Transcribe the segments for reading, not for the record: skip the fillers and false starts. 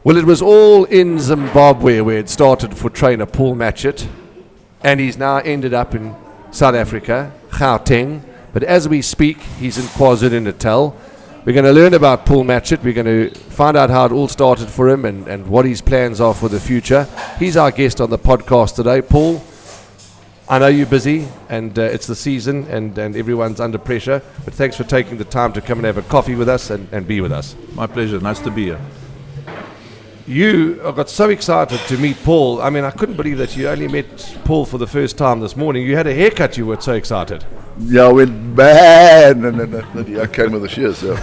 Well, it was all in Zimbabwe where it started for trainer Paul Machett, and he's now ended up in South Africa, Gauteng. But as we speak, he's in KwaZulu-Natal. We're going to learn about Paul Machett. We're going to find out how it all started for him and what his plans are for the future. He's our guest on the podcast today. Paul, I know you're busy, and it's the season, and everyone's under pressure, but thanks for taking the time to come and have a coffee with us and be with us. My pleasure. Nice to be here. You got so excited to meet Paul. I mean, I couldn't believe that you only met Paul for the first time this morning. You had a haircut, you were so excited. Yeah, I went mad, and I came with the shears. So.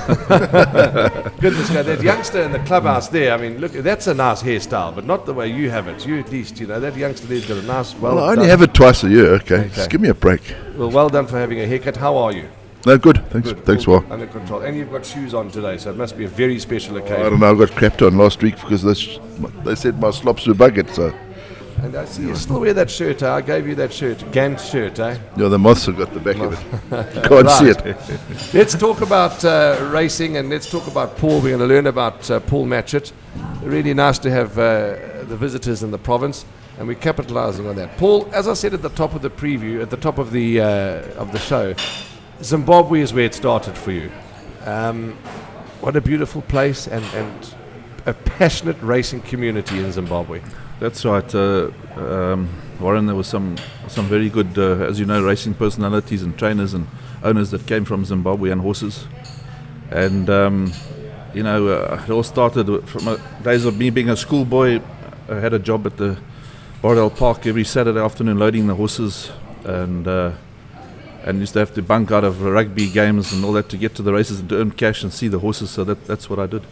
Goodness, that youngster in the clubhouse there, I mean, look, that's a nice hairstyle, but not the way you have it. You at least, that youngster there's got a nice, well I only have it twice a year, okay. Just give me a break. Well done for having a haircut. How are you? No, good. Thanks, well. Under control. And you've got shoes on today, so it must be a very special occasion. I don't know, I got crapped on last week because they said my slops were buggered, so. And I see you still wear that shirt, I gave you that shirt, Gant shirt, eh? Yeah, the moths have got the back of it. You can't see it. Let's talk about racing, and let's talk about Paul. We're going to learn about Paul Machett. Really nice to have the visitors in the province, and we're capitalizing on that. Paul, as I said at the top of the preview, at the top of the show, Zimbabwe is where it started for you. What a beautiful place and a passionate racing community in Zimbabwe. That's right, Warren. There was some very good, as you know, racing personalities and trainers and owners that came from Zimbabwean horses, and it all started from days of me being a schoolboy. I had a job at the Bordel Park every Saturday afternoon loading the horses, and used to have to bunk out of rugby games and all that to get to the races and to earn cash and see the horses. So that's what I did.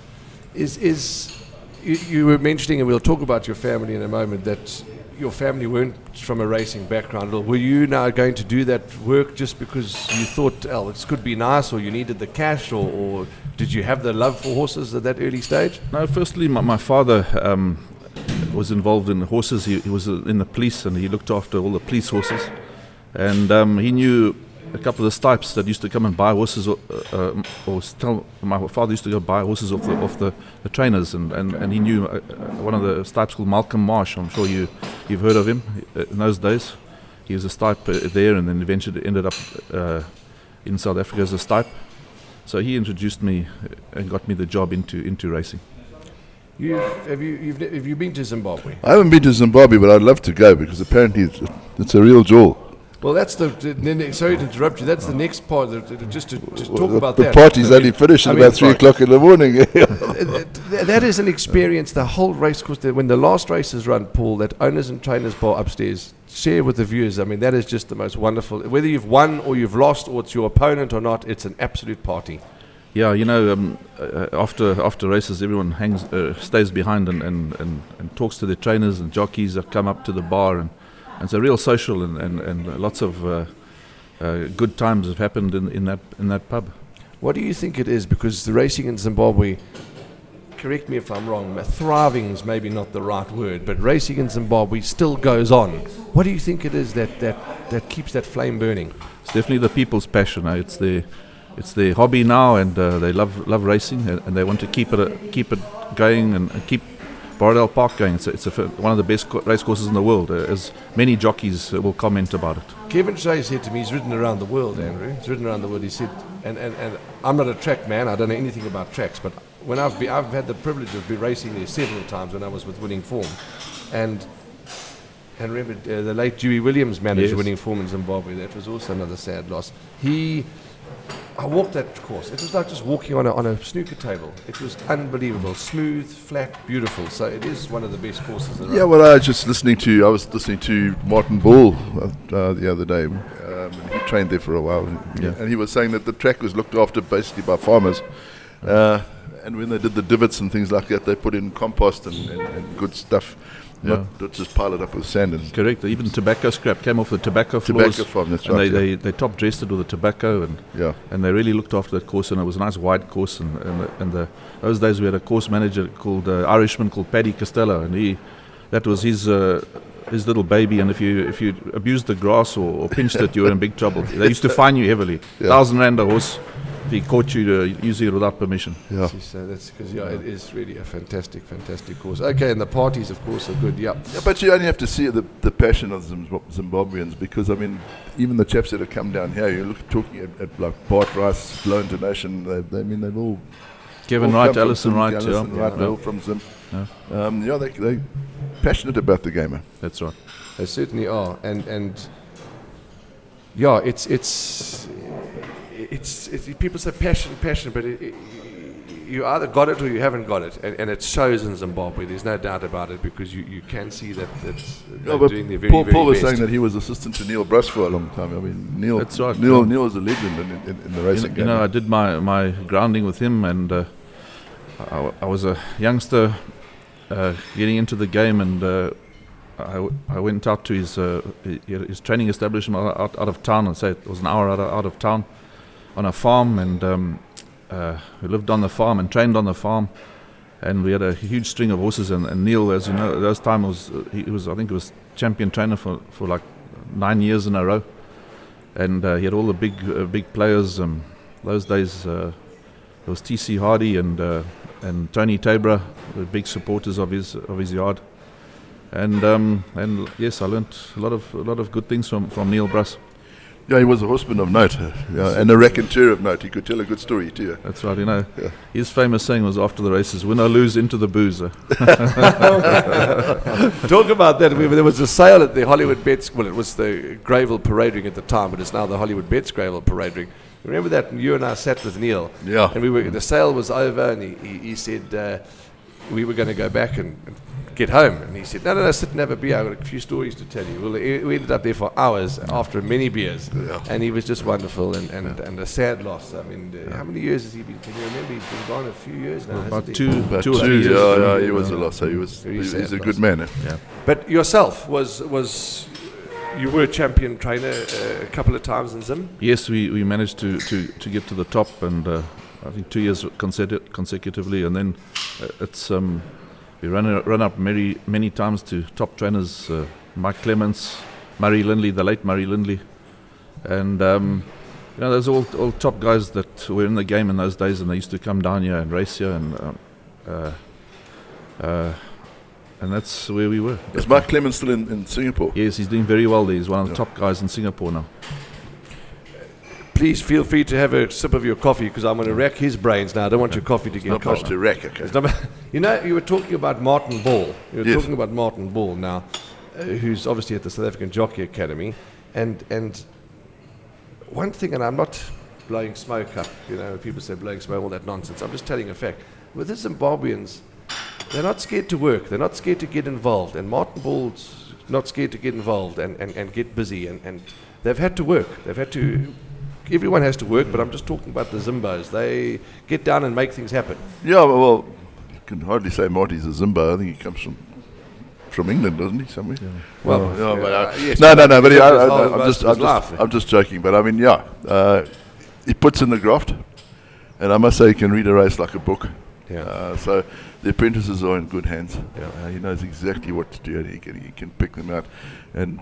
You were mentioning, and we'll talk about your family in a moment, that your family weren't from a racing background. Were you now going to do that work just because you thought, oh, this could be nice, or you needed the cash, or did you have the love for horses at that early stage? No, firstly, my father was involved in the horses. He was in the police, and he looked after all the police horses. And he knew a couple of the stipes that used to come and buy horses, my father used to go buy horses off the trainers, and he knew one of the stipes called Malcolm Marsh. I'm sure you've heard of him in those days. He was a stipe there, and then eventually ended up in South Africa as a stipe. So he introduced me and got me the job into racing. Have you been to Zimbabwe? I haven't been to Zimbabwe, but I'd love to go because apparently it's a real jewel. Well, that's sorry to interrupt you. That's the next part. Just to talk about that. The party's only finished at about 3 o'clock in the morning. That is an experience. The whole race course. When the last race is run, Paul, that owners and trainers bar upstairs, share with the viewers. I mean, that is just the most wonderful. Whether you've won or you've lost, or it's your opponent or not, it's an absolute party. Yeah, after races, everyone stays behind and talks to the trainers and jockeys that come up to the bar, and it's a real social and lots of good times have happened in that pub. What do you think it is? Because the racing in Zimbabwe, correct me if I'm wrong, thriving is maybe not the right word, but racing in Zimbabwe still goes on. What do you think it is that keeps that flame burning? It's definitely the people's passion. It's their hobby now, and they love racing, and they want to keep it going and keep Bordel Park going. It's one of the best race courses in the world, as many jockeys will comment about it. Kevin Shea said to me, he's ridden around the world, Andrew. He's ridden around the world. He said, and I'm not a track man, I don't know anything about tracks, but when I've had the privilege of racing there several times when I was with Winning Form, and remember the late Dewey Williams managed Winning Form in Zimbabwe. That was also another sad loss. I walked that course. It was like just walking on a snooker table. It was unbelievable, smooth, flat, beautiful. So it is one of the best courses around. Yeah, well, I was listening to Martin Ball the other day. He trained there for a while, and he was saying that the track was looked after basically by farmers. And when they did the divots and things like that, they put in compost and good stuff. Not just pile it up with sand. Correct. Even tobacco scrap came off the tobacco floors. Tobacco farm, that's and right. They top dressed it with the tobacco, and they really looked after that course, and it was a nice wide course. And those days we had a course manager called Irishman called Paddy Costello, and that was his little baby. And if you abused the grass or pinched it, you were in big trouble. They used to fine you heavily, 1,000 rand a horse. he caught you using it without permission. Yeah. So that's because it is really a fantastic course. Okay, and the parties, of course, are good. Yeah. Yeah, but you only have to see the passion of Zimbabweans, because I mean, even the chaps that have come down here, you look talking at like Bart Rice, Blow International. They've all Kevin all Wright, come from Alison Zim, Wright, Alison Wright, they're all from Zim. Yeah. They're passionate about the game. That's right. They certainly are, and yeah, it's people say passion, but you either got it or you haven't got it, and it shows in Zimbabwe. There's no doubt about it, because you can see that they're doing their very, Paul was best. saying that he was assistant to Neil Bruss for a long time. I mean, Neil. That's right. Neil is a legend in the racing game. I did my grounding with him, and I was a youngster getting into the game, and I went out to his training establishment out of town. I'd say it was an hour out of town, on a farm, and we lived on the farm and trained on the farm, and we had a huge string of horses. And Neil, as you know, at those time he was I think he was champion trainer for like 9 years in a row, and he had all the big players. Those days there was T.C. Hardy and Tony Tabra, the big supporters of his yard. And yes, I learnt a lot of good things from Neil Bruss. Yeah, he was a horseman of note, and a raconteur of note. He could tell a good story too. That's right. His famous saying was after the races, "Win or lose, into the booze." Talk about that. There was a sale at the Hollywood Bets. Well, it was the Greyville Parade Ring at the time, but it's now the Hollywood Bets Greyville Parade Ring. Remember that? You and I sat with Neil. Yeah. And the sale was over, and he said we were going to go back and get home, and he said, no, sit and have a beer. I've got a few stories to tell you. Well, we ended up there for hours after many beers, and he was just wonderful, and a sad loss. I mean, how many years has he been? Can you remember? He's been gone a few years now. About hasn't two he? or 3 years. Yeah, he was a loss. So he's a good man. Yeah. But yourself was you were a champion trainer a couple of times in Zim. Yes, we managed to get to the top, and I think 2 years consecutively, and then it's we run up many times to top trainers, Mike Clements, Murray Lindley, the late Murray Lindley, and those all top guys that were in the game in those days, and they used to come down here and race here, and that's where we were. Is Mike Clemens still in Singapore? Yes, he's doing very well there. He's one of the top guys in Singapore now. Please feel free to have a sip of your coffee, because I'm going to rack his brains now. I don't want your coffee to get Not cold. much to rack. Okay. You were talking about Martin Ball. Talking about Martin Ball now, who's obviously at the South African Jockey Academy. And one thing, and I'm not blowing smoke up, people say blowing smoke, all that nonsense. I'm just telling a fact. With the Zimbabweans, they're not scared to work. They're not scared to get involved. And Martin Ball's not scared to get involved and get busy. And they've had to work. Everyone has to work, but I'm just talking about the Zimbos. They get down and make things happen. Yeah, well, you can hardly say Marty's a Zimbo. I think he comes from England, doesn't he, somewhere? Yeah. Well, yes, but I'm just joking. But I mean, he puts in the graft, and I must say he can read a race like a book. Yeah. So the apprentices are in good hands. Yeah. He knows exactly what to do, and he can pick them out. And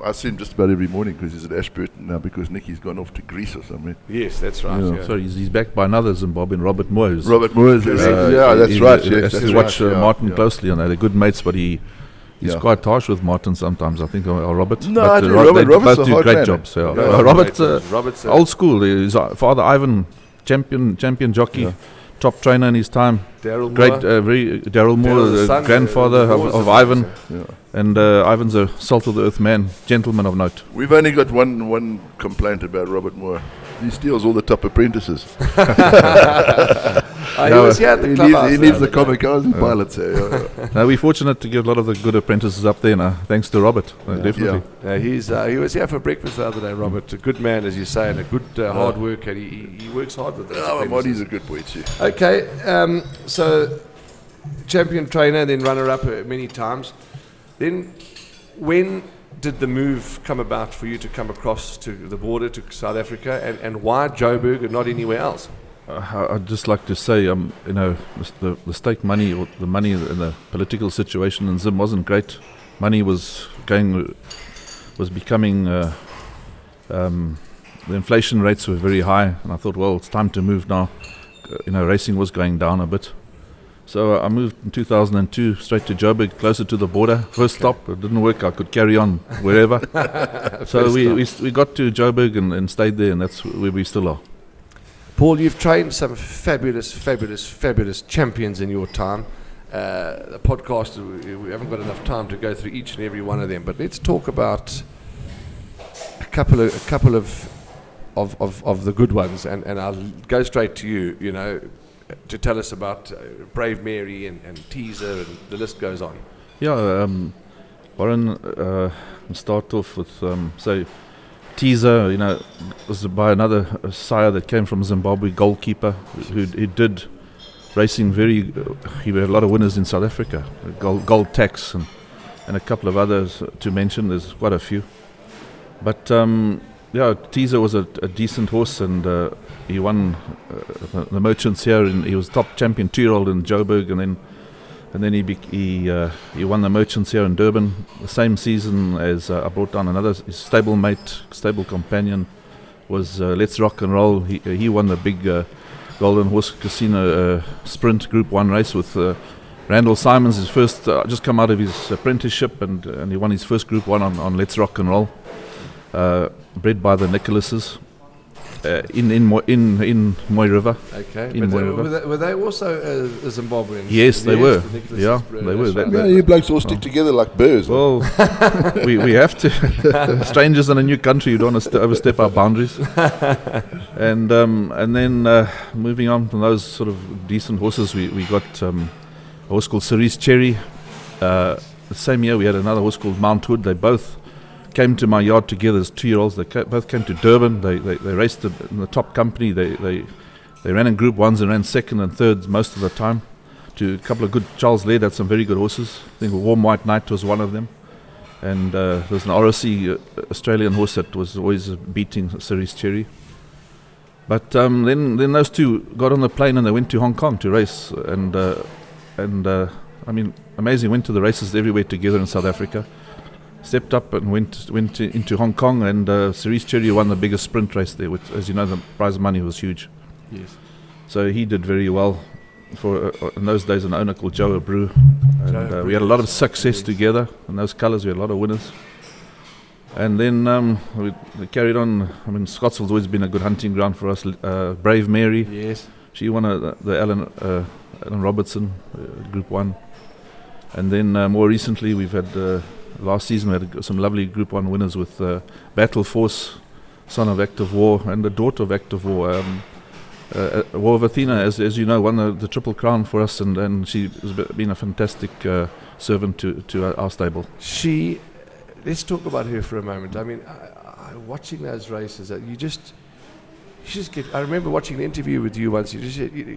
I see him just about every morning, because he's at Ashburton now, because Nicky's gone off to Greece or somewhere. Yes, that's right. Yeah. Yeah. So he's backed by another Zimbabwean, Robert Moore. Robert Moore, that's right. Yes, I watch Martin closely, and they're good mates, but he's quite harsh with Martin sometimes, I think, or Robert. No, but I do. Robert's Robert's both a do hard great man. jobs. Yeah. Yeah, Robert's old school. His father Ivan, champion jockey, top trainer in his time. Daryl Great, Moore. Daryl Moore, the grandfather of Ivan. Yeah. And Ivan's a salt of the earth man, gentleman of note. We've only got one complaint about Robert Moore. He steals all the top apprentices. He was here at the clubhouse. He leaves the comic cars and pilots here. Now we're fortunate to get a lot of the good apprentices up there now, thanks to Robert, definitely. He was here for breakfast the other day, Robert. A good man, as you say, and a good hard worker. He works hard with us. Marty's a good boy too. Okay, so champion trainer, then runner-up many times. Then when did the move come about for you to come across to the border to South Africa, and why Joburg and not anywhere else? I'd just like to say, the stake money, or the money in the political situation in Zim wasn't great. Money was becoming the inflation rates were very high, and I thought, well, it's time to move now. Racing was going down a bit. So I moved in 2002 straight to Joburg, closer to the border. First stop, it didn't work. I could carry on wherever. So we got to Joburg and stayed there, and that's where we still are. Paul, you've trained some fabulous champions in your time. The podcast, we haven't got enough time to go through each and every one of them, but let's talk about a couple of the good ones, and I'll go straight to you, to tell us about Brave Mary and Teaser, and the list goes on. Yeah, Warren, we'll start off with, Teaser, was by another sire that came from Zimbabwe, goalkeeper, who did racing he had a lot of winners in South Africa, Gold Tax and a couple of others to mention. There's quite a few. But Teaser was a decent horse, and he won the Merchants here, and he was top champion 2-year-old in Joburg, and then he won the Merchants here in Durban the same season as I brought down another his stable companion was Let's Rock and Roll. He won the big Golden Horse Casino Sprint Group 1 race with Randall Simons, his first just come out of his apprenticeship, and he won his first Group 1 on Let's Rock and Roll. Bred by the Nicholases in Moy River. Okay, were they also Zimbabwean? Yes, they were. Yeah, they were. You blokes all stick together like birds. Well, we have to. Strangers in a new country, you don't want to overstep our boundaries. And then moving on from those sort of decent horses, we got a horse called Cerise Cherry. The same year we had another horse called Mount Hood. They both came to my yard together as 2-year-olds. They both came to Durban. They raced in the top company. They ran in Group 1s and ran second and thirds most of the time. To a couple of good. Charles Laird had some very good horses. I think Warm White Knight was one of them. And there's an ROC Australian horse that was always beating Cerise Cherry. But then those two got on the plane and they went to Hong Kong to race. And amazing. Went to the races everywhere together in South Africa. Stepped up and went into Hong Kong, and Cerise Cherry won the biggest sprint race there, which, as you know, the prize money was huge. Yes. So he did very well for in those days an owner called Joe Abreu. And we had a lot of success together in those colours. We had a lot of winners. And then we carried on. Scottsville's always been a good hunting ground for us. Brave Mary. Yes. She won the Alan Robertson Group 1. And then more recently we've had... last season we had some lovely Group 1 winners with Battle Force, son of Active War, and the daughter of Active War. War of Athena, as you know, won the Triple Crown for us, and she's been a fantastic servant to our stable. Let's talk about her for a moment. Watching those races, you just get. I remember watching an interview with you once. You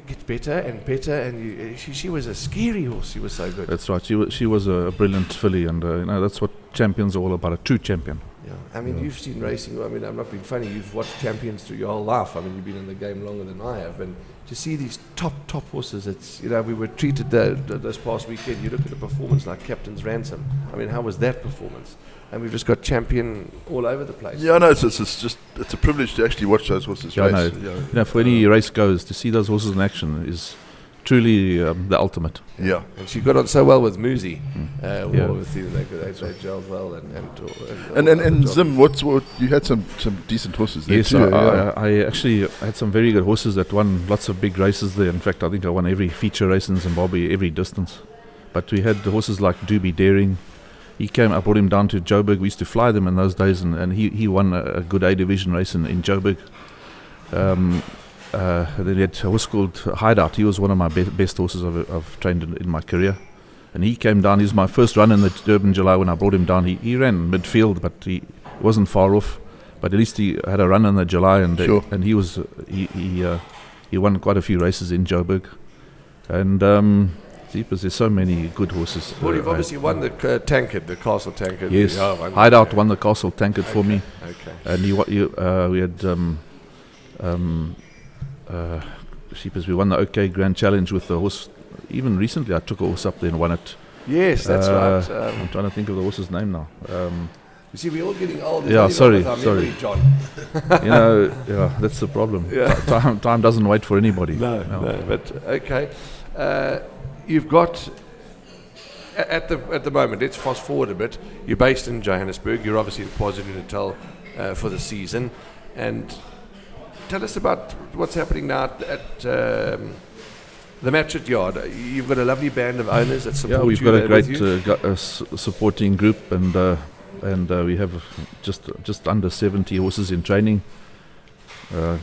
get better and better, and she was a scary horse. She was so good. That's right. She was a brilliant filly, and that's what champions are all about. A true champion. Yeah. You've seen racing. I'm not being funny. You've watched champions through your whole life. You've been in the game longer than I have, and to see these top horses, it's we were treated this past weekend. You look at a performance like Captain's Ransom. How was that performance? And we've just got champion all over the place. Yeah, I know. It's a privilege to actually watch those horses race. For any race goes, to see those horses in action is truly the ultimate. Yeah. And she got on so well with Muzi. They gelled well. And Zim, what you had some decent horses there too. Yes, I actually had some very good horses that won lots of big races there. In fact, I think I won every feature race in Zimbabwe, every distance. But we had the horses like Doobie Daring. He came, I brought him down to Joburg. We used to fly them in those days, and he won a good A division race in Joburg. Then he had a horse called Hideout. He was one of my best horses I've trained in my career. And he came down. He was my first run in the Durban July when I brought him down. He ran midfield, but he wasn't far off. But at least he had a run in the July, and he won quite a few races in Joburg. And there's so many good horses. Well, you've obviously won the Tankard, the Castle Tankard. Yes, Hideout won the Castle Tankard for me. Okay. And we had we won the OK Grand Challenge with the horse. Even recently, I took a horse up there and won it. Yes, that's right. I'm trying to think of the horse's name now. You see, we're all getting old. Yeah, sorry. Memory, John. That's the problem. Time doesn't wait for anybody. No. But okay, you've got at the moment. Let's fast forward a bit. You're based in Johannesburg. You're obviously in KwaZulu-Natal for the season, and tell us about what's happening now at the Matchett Yard. You've got a lovely band of owners that support you. Yeah, we've got a great supporting group, and we have just under 70 horses in training. We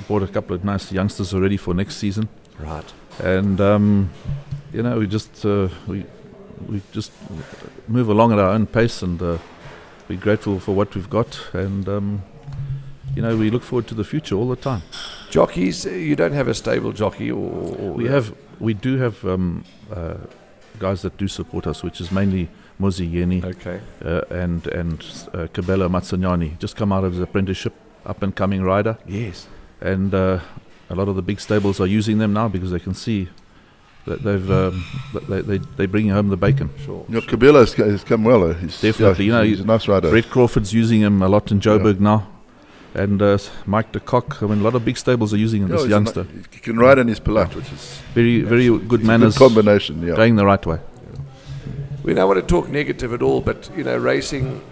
bought a couple of nice youngsters already for next season. Right. And we just move along at our own pace, and we're grateful for what we've got, and we look forward to the future all the time. Jockeys, you don't have a stable jockey, or we do have guys that do support us, which is mainly Mozi Yeni, okay, and Kabelo Matsanyani, just come out of his apprenticeship, up and coming rider. Yes. And a lot of the big stables are using them now because they can see that they bring home the bacon. Sure. Kabelo has come well. He's definitely, he's a nice rider. Brett Crawford's using him a lot in Joburg now. And Mike de Kock, I mean, a lot of big stables are using this youngster. He can ride and he's polite, which is very good manners. Good combination, going the right way. We don't want to talk negative at all, but racing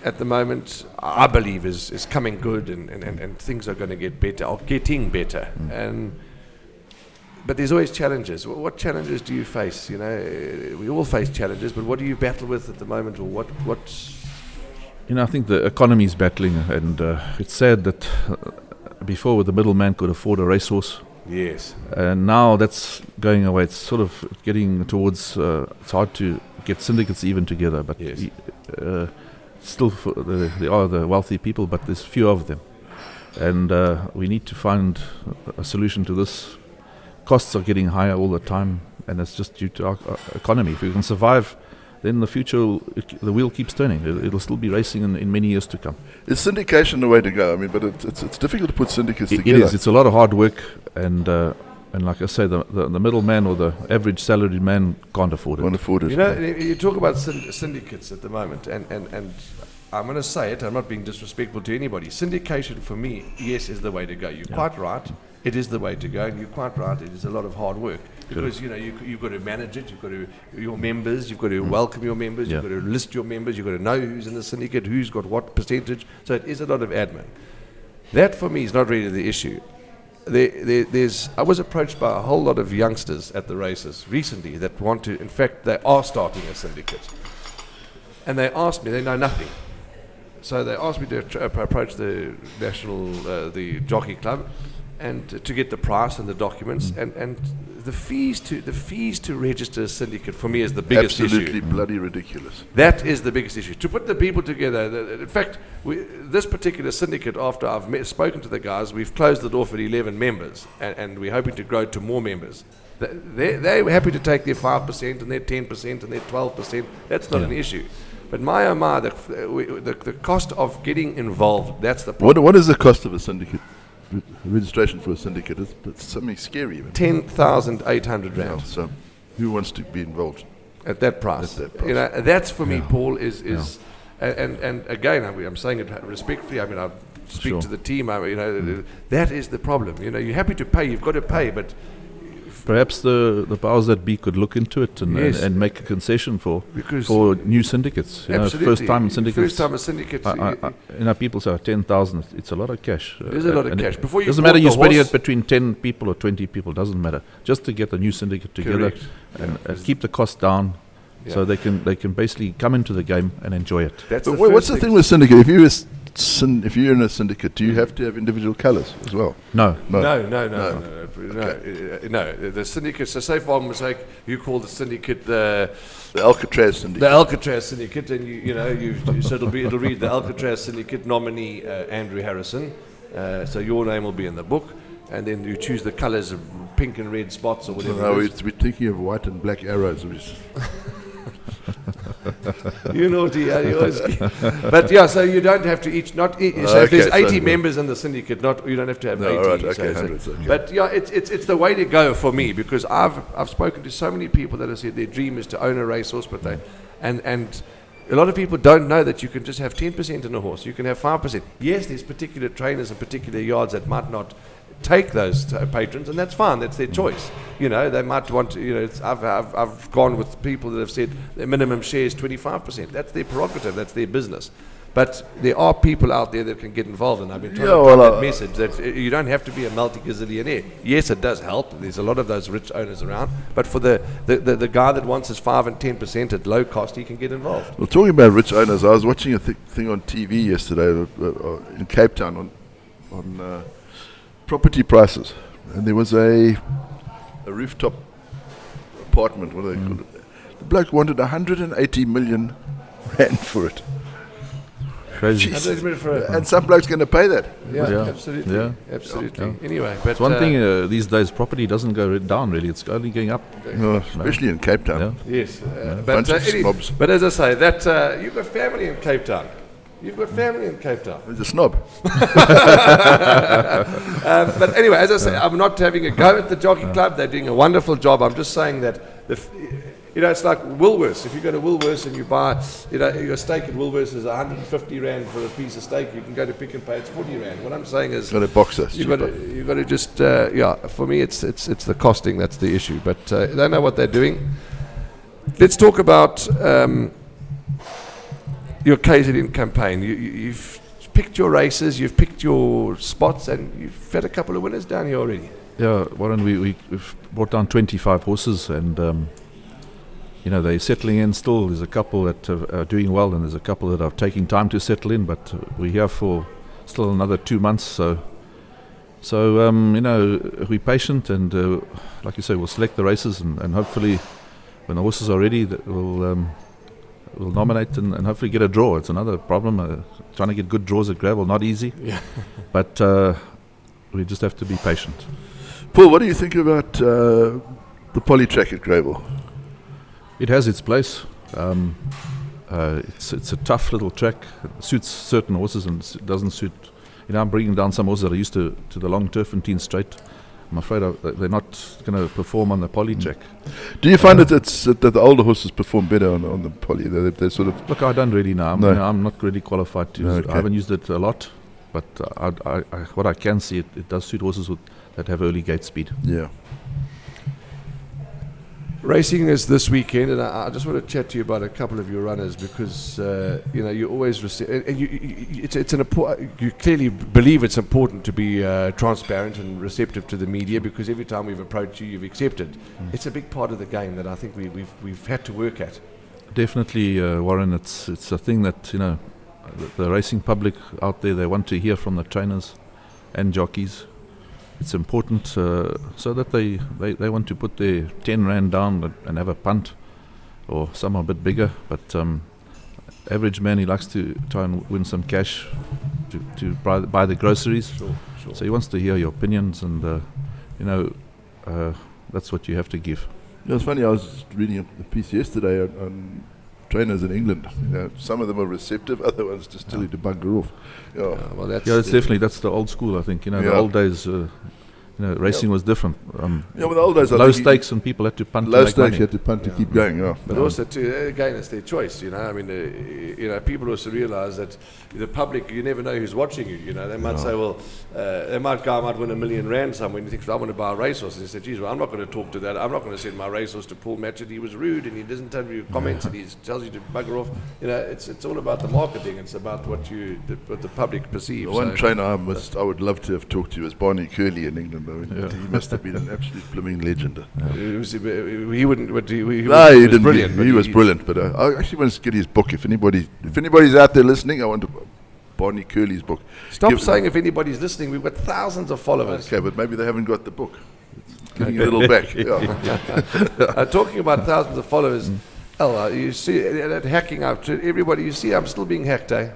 at the moment, I believe, is coming good, and things are going to get better, or getting better. But there's always challenges. What challenges do you face? We all face challenges, but what do you battle with at the moment, or what's I think the economy is battling, and it's sad that before the middleman could afford a racehorse. Yes. And now that's going away. It's sort of getting towards. It's hard to get syndicates even together, but yes. Still, they are the wealthy people, but there's few of them, and we need to find a solution to this. Costs are getting higher all the time, and it's just due to our economy. If we can survive, then in the future the wheel keeps turning. It'll still be racing in many years to come. Is syndication the way to go? I mean, but it's difficult to put syndicates together. It is. It's a lot of hard work, and like I say, the middleman or the average salaried man can't afford it. You talk about syndicates at the moment, and I'm going to say it. I'm not being disrespectful to anybody. Syndication for me, yes, is the way to go. You're quite right. It is the way to go, and you're quite right. It is a lot of hard work because you've got to manage it. You've got to your members. You've got to welcome your members. You've got to list your members. You've got to know who's in the syndicate, who's got what percentage. So it is a lot of admin. That for me is not really the issue. I was approached by a whole lot of youngsters at the races recently that want to. In fact, they are starting a syndicate, and they asked me. They know nothing. So they asked me to approach the the jockey club, and to get the price and the documents and the fees to register a syndicate for me is the biggest issue. Absolutely bloody ridiculous. That is the biggest issue. To put the people together. In fact, this particular syndicate, after I've spoken to the guys, we've closed it off at 11 members, and we're hoping to grow to more members. They're happy to take their 5% and their 10% and their 12%. That's not an issue. But the cost of getting involved, that's the problem. What is the cost of a syndicate? Registration for a syndicate, it's something scary even. 10,800 rand. So who wants to be involved at that price? That's for me, Paul, is and again, I'm saying it respectfully. I mean, I speak to the team. That is the problem. You're happy to pay, you've got to pay, but perhaps the powers that be could look into it and make a concession for new syndicates. First time a syndicate. People say 10,000. It's a lot of cash. There's a lot of cash. Before you doesn't matter. You're spreading it between 10 people or 20 people. Doesn't matter. Just to get a new syndicate together and keep the cost down, so they can basically come into the game and enjoy it. What's the thing with syndicate? If you're in a syndicate, do you have to have individual colours as well? No. The syndicate. So, say for argument's sake, you call the syndicate the Alcatraz syndicate. The Alcatraz syndicate, and so it'll read the Alcatraz syndicate nominee Andrew Harrison. So your name will be in the book, and then you choose the colours of pink and red spots or whatever. No, we're thinking of white and black arrows. You naughty, but so you don't have to each so if there's 80 members in the syndicate, you don't have to have 80. Right, okay. But it's the way to go for me, because I've spoken to so many people that have said their dream is to own a racehorse, but and a lot of people don't know that you can just have 10% in a horse. You can have 5%. Yes, there's particular trainers and particular yards that might not take those patrons, and that's fine. That's their choice. You know, they might want to. You know, I've gone with people that have said their minimum share is 25%. That's their prerogative. That's their business. But there are people out there that can get involved, and I've been trying to drive that message that you don't have to be a multi-gazillionaire. Yes, it does help. There's a lot of those rich owners around, but for the guy that wants his 5 and 10% at low cost, he can get involved. Well, talking about rich owners, I was watching a thing on TV yesterday in Cape Town on property prices, and there was a rooftop apartment. What do they call it? The bloke wanted 180 million rand for it. Crazy. And some bloke's going to pay that. Yeah, absolutely. Yeah. Absolutely. Yeah. Anyway, but it's one thing these days, property doesn't go down really; it's only going up. Especially in Cape Town. Yeah. Yes, bunch of snobs. But as I say, that you've got family in Cape Town. You've got family in Cape Town. He's a snob. But anyway, as I say, I'm not having a go at the jockey club. They're doing a wonderful job. I'm just saying that it's like Woolworths. If you go to Woolworths and you buy, your steak at Woolworths is 150 rand for a piece of steak. You can go to Pick n Pay, it's 40 rand. What I'm saying is, got a boxer. You've got to just For me, it's the costing that's the issue. But they know what they're doing. Let's talk about your KZN campaign. You've picked your races, you've picked your spots, and you've had a couple of winners down here already. Yeah, Warren, we've brought down 25 horses, and they're settling in still. There's a couple that are doing well, and there's a couple that are taking time to settle in, but we're here for still another 2 months. So we're patient, and like you say, we'll select the races, and hopefully when the horses are ready, we'll nominate and hopefully get a draw. It's another problem, trying to get good draws at gravel, not easy. Yeah. But we just have to be patient. Paul, what do you think about the poly track at gravel? It has its place. It's a tough little track. It suits certain horses and it doesn't suit. I'm bringing down some horses that are used to the long turpentine straight. I'm afraid they're not going to perform on the poly track. Do you find that the older horses perform better on the poly? They're sort of. Look, I don't really know. I'm not really qualified to. Okay. I haven't used it a lot, but what I can see, it does suit horses that have early gate speed. Yeah. Racing is this weekend, and I just want to chat to you about a couple of your runners because you always you clearly believe it's important to be transparent and receptive to the media because every time we've approached you, you've accepted. It's a big part of the game that I think we've had to work at. Definitely, Warren. It's a thing that the racing public out there, they want to hear from the trainers and jockeys. It's important so that they want to put their 10 rand down and have a punt, or some are a bit bigger. But average man, he likes to try and win some cash to buy the groceries. Sure. So he wants to hear your opinions, and that's what you have to give. It's funny. I was reading a piece yesterday on trainers in England. Some of them are receptive, other ones just tell you to bugger off. That's the old school. I think the old days. Racing was different. Well, the old days, low stakes, and people had to punt. Low stakes, you had to punt to keep going. Yeah. But also, again, it's their choice. I mean, people also realise that the public, you never know who's watching you. They might say, well, guy might win R1 million somewhere, and he thinks, I want to buy a racehorse. And he said, geez, well, I'm not going to talk to that. I'm not going to send my racehorse to Paul Machett. He was rude, and he doesn't tell you comments, and he tells you to bugger off. It's all about the marketing. It's about what the public perceives. One trainer I would love to have talked to was Barney Curley in England. He must have been an absolute blooming legend. He wouldn't. He didn't. Brilliant. He was brilliant. But I actually want to get his book. If anybody's out there listening, I want to Barney Curley's book. Stop saying if anybody's listening. We've got thousands of followers. Okay, but maybe they haven't got the book. Getting a little back. Yeah. Talking about thousands of followers, you see that hacking out to everybody. You see, I'm still being hacked, eh?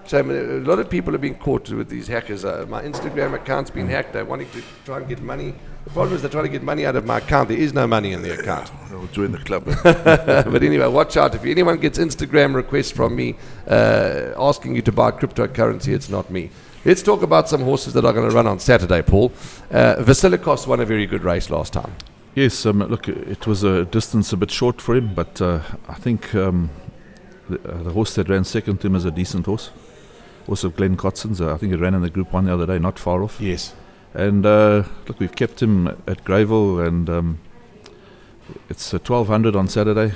So a lot of people are being caught with these hackers. My Instagram account's been hacked. They're wanting to try and get money. The problem is they're trying to get money out of my account. There is no money in the account. I'll join the club. But anyway, watch out. If anyone gets Instagram requests from me asking you to buy cryptocurrency, it's not me. Let's talk about some horses that are going to run on Saturday, Paul. Vasilicos won a very good race last time. Yes, look, it was a distance a bit short for him, but I think the horse that ran second to him is a decent horse. Also Glenn Cotson's, I think it ran in the Group 1 the other day, not far off. Yes. And look, we've kept him at Greyville, and it's 1,200 on Saturday.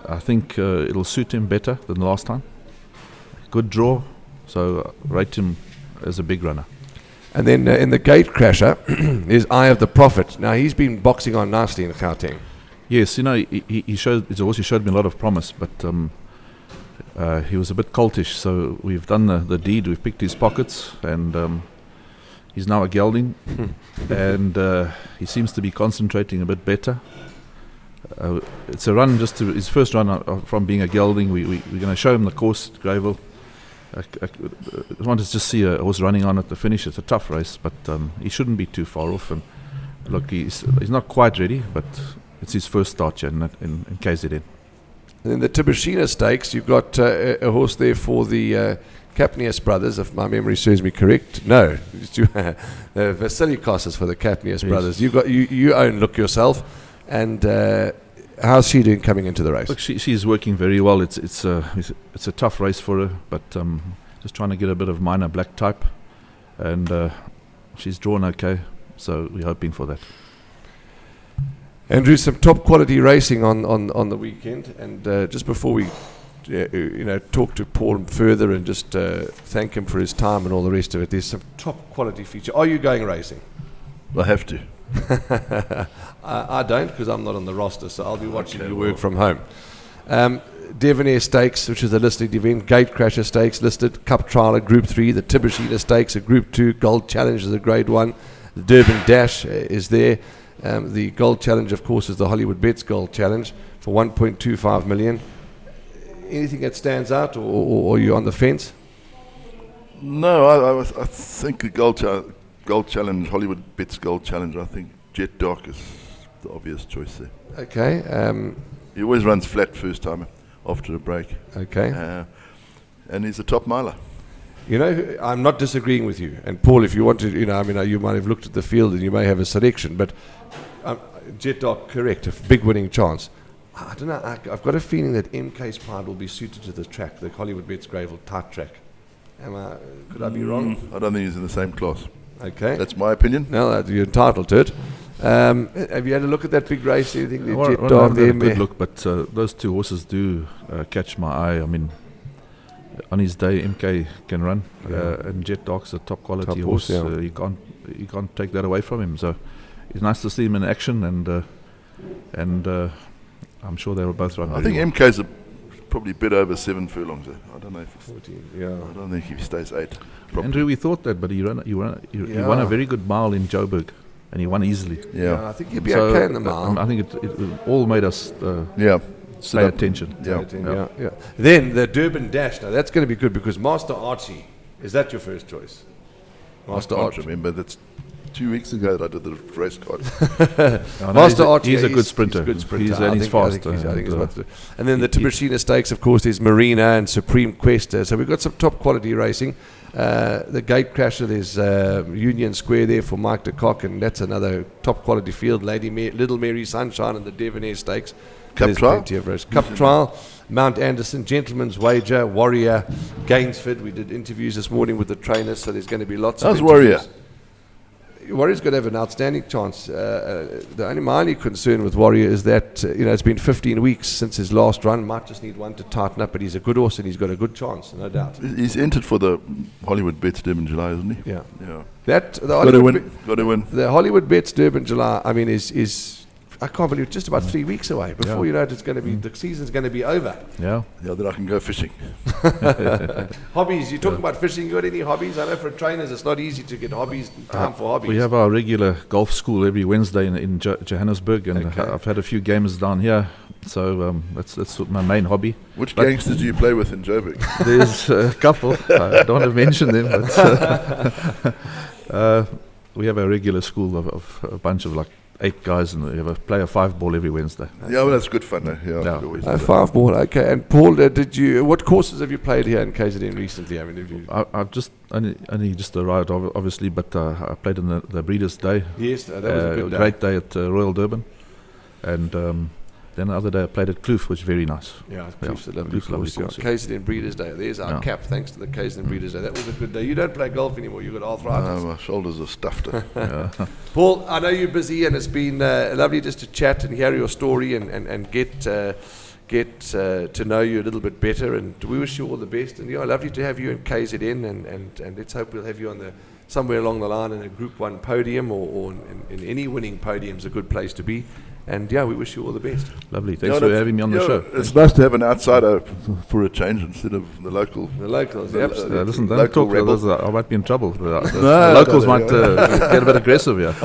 I think it'll suit him better than the last time. Good draw, so rate him as a big runner. And then in the gate crasher is Eye of the Prophet. Now, he's been boxing on nicely in Gauteng. Yes, he showed. It's also showed me a lot of promise, but he was a bit coltish. So we've done the deed. We've picked his pockets, and he's now a gelding, and he seems to be concentrating a bit better. It's a run, just his first run from being a gelding. We're going to show him the course at Greyville. I want to just see a horse running on at the finish. It's a tough race, but he shouldn't be too far off. And look, he's not quite ready, but it's his first start here in KZN. And then the Tibushina Stakes, you've got a horse there for the Capnius brothers, if my memory serves me correct. No, the Vasilicos is for the Capnius brothers. You own Look yourself, and how's she doing coming into the race? Look, she's working very well. It's a tough race for her, but just trying to get a bit of minor black type, and she's drawn okay, so we're hoping for that. Andrew, some top quality racing on the weekend, and just before we talk to Paul further and just thank him for his time and all the rest of it, there's some top quality feature. Are you going racing? I have to. I don't, because I'm not on the roster, so I'll be watching you work from home. Devonair Stakes, which is a listed event, Gate Crasher Stakes listed, Cup Trial at Group 3, the Tibushina Stakes at Group 2, Gold Challenge is a Grade 1, the Durban Dash is there. The Gold Challenge, of course, is the Hollywood Bets Gold Challenge for 1.25 million. Anything that stands out, or are you on the fence? No, I think the Gold Challenge, Hollywood Bets Gold Challenge, I think Jet Dark is the obvious choice there. Okay. He always runs flat first time after a break. Okay. And he's a top miler. I'm not disagreeing with you. And Paul, if you want to, you might have looked at the field and you may have a selection, but Jet Dark, correct, a big winning chance. I don't know, I've got a feeling that MK's Pride will be suited to the track, the Hollywood Bets Greyville tight track. Could I be wrong? I don't think he's in the same class. Okay. That's my opinion. No, you're entitled to it. Have you had a look at that big race? Do you think I Jet Dark there? A good look, but those two horses do catch my eye. I mean, on his day, MK can run, and Jet Dark's a top quality horse. Yeah. You can't take that away from him. So it's nice to see him in action, and I'm sure they will both run. I think well. MK's probably a bit over 7 furlongs. I don't know if 14. Yeah. I don't think if he stays 8. Andrew, we thought that, but he won a very good mile in Joburg, and he won easily. Yeah. I think he'll be okay in the mile. I think it all made us pay attention. Yeah. Then the Durban Dash. Now that's going to be good because Master Archie, is that your first choice? Master I can't Archie. remember. That's 2 weeks ago that I did the race card. Master Archie, he's a good sprinter. He's fast. I think he's about to. And then the Tibushina Stakes, of course, there's Marina and Supreme Quest. So we've got some top quality racing. The Gate Crasher, there's Union Square there for Mike de Kock, and that's another top quality field. Little Mary Sunshine and the Devonair Stakes. Cup Trial. Cup Trial, Mount Anderson, Gentleman's Wager, Warrior, Gainsford. We did interviews this morning with the trainers, so there's going to be lots of Warrior? interviews. Warrior's going to have an outstanding chance. My only concern with Warrior is that it's been 15 weeks since his last run. Might just need one to tighten up, but he's a good horse and he's got a good chance, no doubt. He's entered for the Hollywood Bets Durban July, isn't he? Yeah. Got to win. The Hollywood Bets Durban July, I mean, is I can't believe it's just about 3 weeks away. Before you know it, it's going to be the season's going to be over. Yeah. Then I can go fishing. Hobbies. You're talking about fishing. You got any hobbies? I know for trainers, it's not easy to get time for hobbies. We have our regular golf school every Wednesday in Johannesburg, and I've had a few games down here. So that's my main hobby. Which gangsters do you play with in Joburg? There's a couple. I don't want to mention them, but we have a regular school of a bunch of 8 guys, and we have play a 5-ball every Wednesday. Yeah, well, that's good fun. A 5-ball, okay. And Paul, what courses have you played here in KZN recently? I mean, I've just only just arrived, obviously, but I played in the Breeders' Day. Yes, that was a good day. Great day at Royal Durban, and Then the other day I played at Kloof, which was very nice. Yeah, Kloof's a lovely Kloof's a lovely course. course, KZN Breeders' Day. There's our Yeah. cap, thanks to the KZN Breeders' Day. That was a good day. You don't play golf anymore. You've got arthritis. My shoulders are stuffed. Paul, I know you're busy, and it's been lovely just to chat and hear your story and get to know you a little bit better. And we wish you all the best. And lovely to have you in KZN, and let's hope we'll have you on somewhere along the line in a Group 1 podium or in any winning podium's a good place to be. And we wish you all the best. Lovely. Thanks for having me on the show. It's nice to have an outsider for a change instead of the local. The locals, absolutely. Listen, don't local talk. rebel. I might be in trouble. The locals might get a bit aggressive here.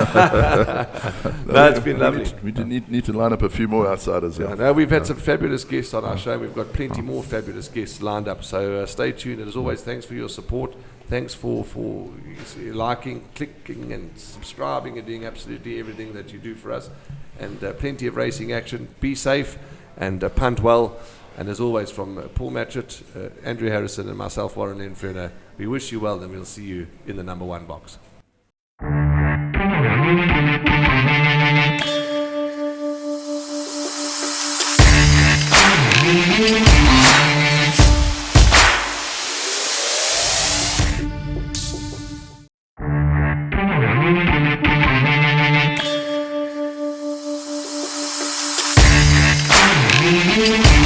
No, it's been lovely. We need to line up a few more outsiders. Yeah, no, we've had some fabulous guests on our show. We've got plenty more fabulous guests lined up. So stay tuned. And as always, thanks for your support. Thanks for liking, clicking, and subscribing, and doing absolutely everything that you do for us. And plenty of racing action. Be safe and punt well. And as always, from Paul Machett, Andrew Harrison, and myself, Warren Inferno, we wish you well, and we'll see you in the number 1 box. We'll be right back.